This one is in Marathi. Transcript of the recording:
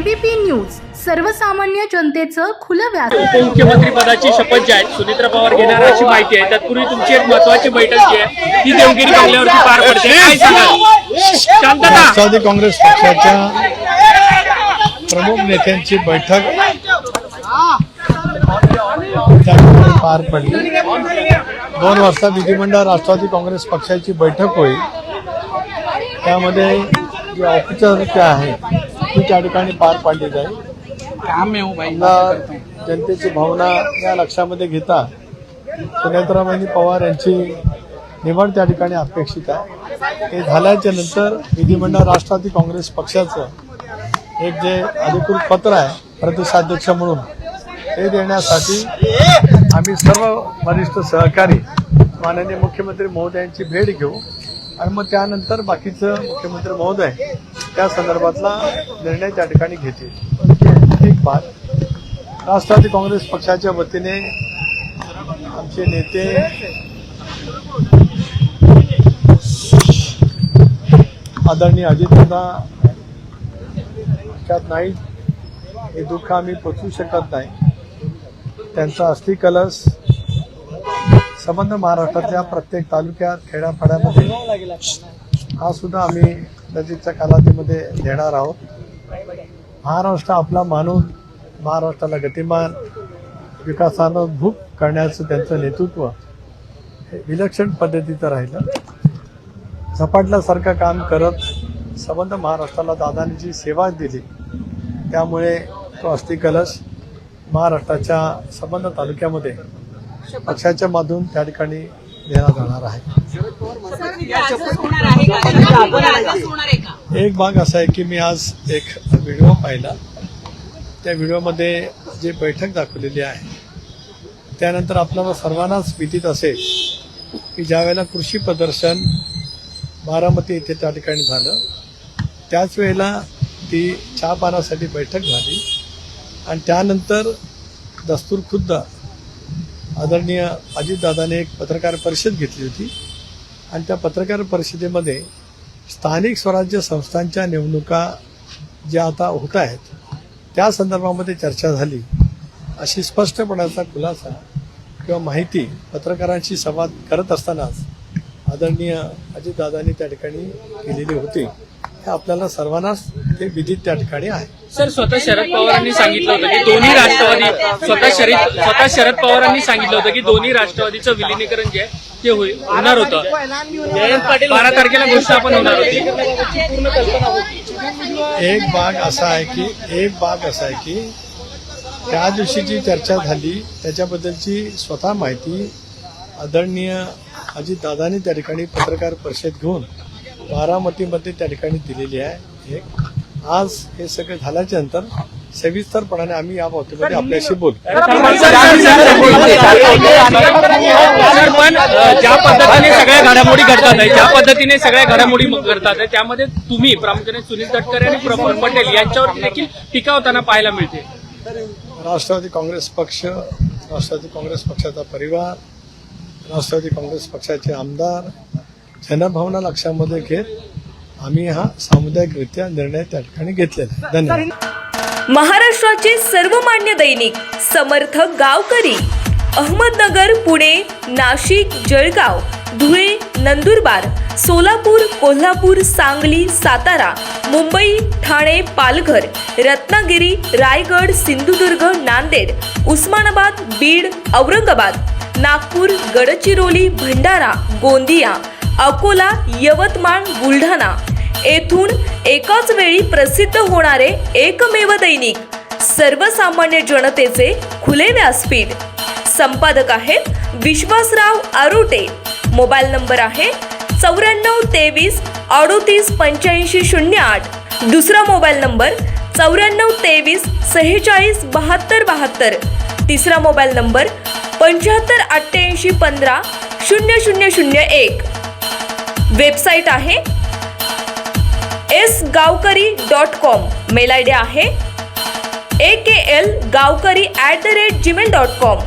एबीपी न्यूज सर्वसामान्य जनतेचं खुलं व्यास. उपमुख्यमंत्री पदाची शपथ जी आहे सुनेत्रा पवार घेणार अशी माहिती आहे. तत्पूर्वी तुमची एक महत्त्वाची बैठक जी आहे ती देवगिरी बंगल्यावरती पार पडते. काय सांगाल? शांतता. राष्ट्रवादी काँग्रेस पक्षाच्या प्रमुख नेत्यांची बैठक पार पडली. 2 वाजता विधिमंडळ राष्ट्रवादी काँग्रेस पक्षाची बैठक होईल. त्यामध्ये जी औपचारिकता आहे ती त्या ठिकाणी पार पाडली जाईल. जनतेची भावना या लक्षामध्ये घेता सुनेत्राबाई पवार यांची निवड त्या ठिकाणी अपेक्षित आहे. हे झाल्याच्या नंतर विधिमंडळ राष्ट्रवादी काँग्रेस पक्षाचं एक जे अधिकृत पत्र आहे प्रदेशाध्यक्ष म्हणून ते देण्यासाठी आम्ही सर्व वरिष्ठ सहकारी माननीय मुख्यमंत्री महोदयांची भेट घेऊ आणि मग त्यानंतर बाकीचं मुख्यमंत्री महोदय त्या संदर्भातला निर्णय त्या ठिकाणी घेतील. एक बात, राष्ट्रवादी काँग्रेस पक्षाच्या वतीने आमचे नेते आदरणीय अजितदादा त्यात नाही, हे दुःख आम्ही पोचवू शकत नाही. त्यांचा अस्थिकलश संबंध महाराष्ट्रातल्या प्रत्येक तालुक्यात खेड्यापाड्यामध्ये हा सुद्धा आम्ही नजीकच्या कालावधीमध्ये देणार आहोत. महाराष्ट्र आपला मानून महाराष्ट्राला गतिमान विकासानं भूक करण्याचं त्यांचं नेतृत्व हे विलक्षण पद्धतीचं राहिलं. झपाटल्यासारखं काम करत संबंध महाराष्ट्राला दादांनी जी सेवा दिली त्यामुळे तो अस्थिकलश महाराष्ट्राच्या संबंध तालुक्यामध्ये पक्षाच्या माध्यमातून त्या ठिकाणी देण्यात जाणार आहे. एक भाग असा आहे की मी आज एक व्हिडिओ पाहिला. त्या व्हिडिओमध्ये जे बैठक दाखवलेली आहे त्यानंतर आपल्याला सर्वांनाच विदित असेल की ज्यावेळेला कृषी प्रदर्शन बारामती येथे त्या ठिकाणी झालं त्याच वेळेला ती चहा पानासाठी बैठक झाली आणि त्यानंतर दस्तूर खुद्द आदरणीय अजितदादाने एक पत्रकार परिषद घेतली होती आणि त्या पत्रकार परिषदेमध्ये स्थानिक स्वराज्य संस्थांच्या निवडणुका ज्या आता होत आहेत त्या संदर्भामध्ये चर्चा झाली अशी स्पष्टपणाचा खुलासा किंवा माहिती पत्रकारांशी संवाद करत असतानाच आदरणीय अजितदादांनी त्या ठिकाणी केलेली होती. हे आपल्याला सर्वांनाच ते विदित त्या ठिकाणी आहे. सर, स्वतः शरद पवारांनी सांगितलं होतं की दोन्ही राष्ट्रवादी स्वतः शरद पवारांनी सांगितलं होतं की दोन्ही राष्ट्रवादीचं विलिनीकरण जे आहे ते होणार होतं. 12 तारखेला घोषणा पण होणार होती. एक भाग असा आहे की त्या दिवशी जी चर्चा झाली त्याच्याबद्दलची स्वतः माहिती आदरणीय अजितदादांनी त्या ठिकाणी पत्रकार परिषद घेऊन बारामतीमध्ये त्या ठिकाणी दिलेली आहे. आज हे सगळं झाल्याच्या नंतर सविस्तरपणाने आम्ही या बाबतीमध्ये आपल्याशी बोलू. पण ज्या पद्धतीने सगळ्या घडामोडी घडतात त्यामध्ये तुम्ही प्रामुख्याने सुनील तटकरे आणि प्रफुल्ल पटेल यांच्यावर देखील टीका होताना पाहायला मिळते. राष्ट्रवादी काँग्रेस पक्ष, राष्ट्रवादी काँग्रेस पक्षाचा परिवार, राष्ट्रवादी काँग्रेस पक्षाचे आमदार जनभावना लक्षामध्ये घेत आम्ही हा सामुदायिकरित्या निर्णय त्या ठिकाणी घेतलेला आहे. धन्यवाद. महाराष्ट्राचे सर्वमान्य दैनिक समर्थ गावकरी अहमदनगर, पुणे, नाशिक, जळगाव, धुळे, नंदुरबार, सोलापूर, कोल्हापूर, सांगली, सातारा, मुंबई, ठाणे, पालघर, रत्नागिरी, रायगड, सिंधुदुर्ग, नांदेड, उस्मानाबाद, बीड, औरंगाबाद, नागपूर, गडचिरोली, भंडारा, गोंदिया, अकोला, यवतमाळ, बुलढाणा येथून एकाच वेळी प्रसिद्ध होणारे एकमेव दैनिक सर्वसामान्य जनतेचे खुले व्यासपीठ. संपादक आहेत विश्वासराव आरोटे. मोबाईल नंबर आहे 94 23 38 85 08. दुसरा मोबाईल नंबर 94 23 46 72 72. तिसरा मोबाईल नंबर 75 88 15 0001. वेबसाईट आहे sgavkari.com. मेल आयडी आहे aklgavkari@gmail.com.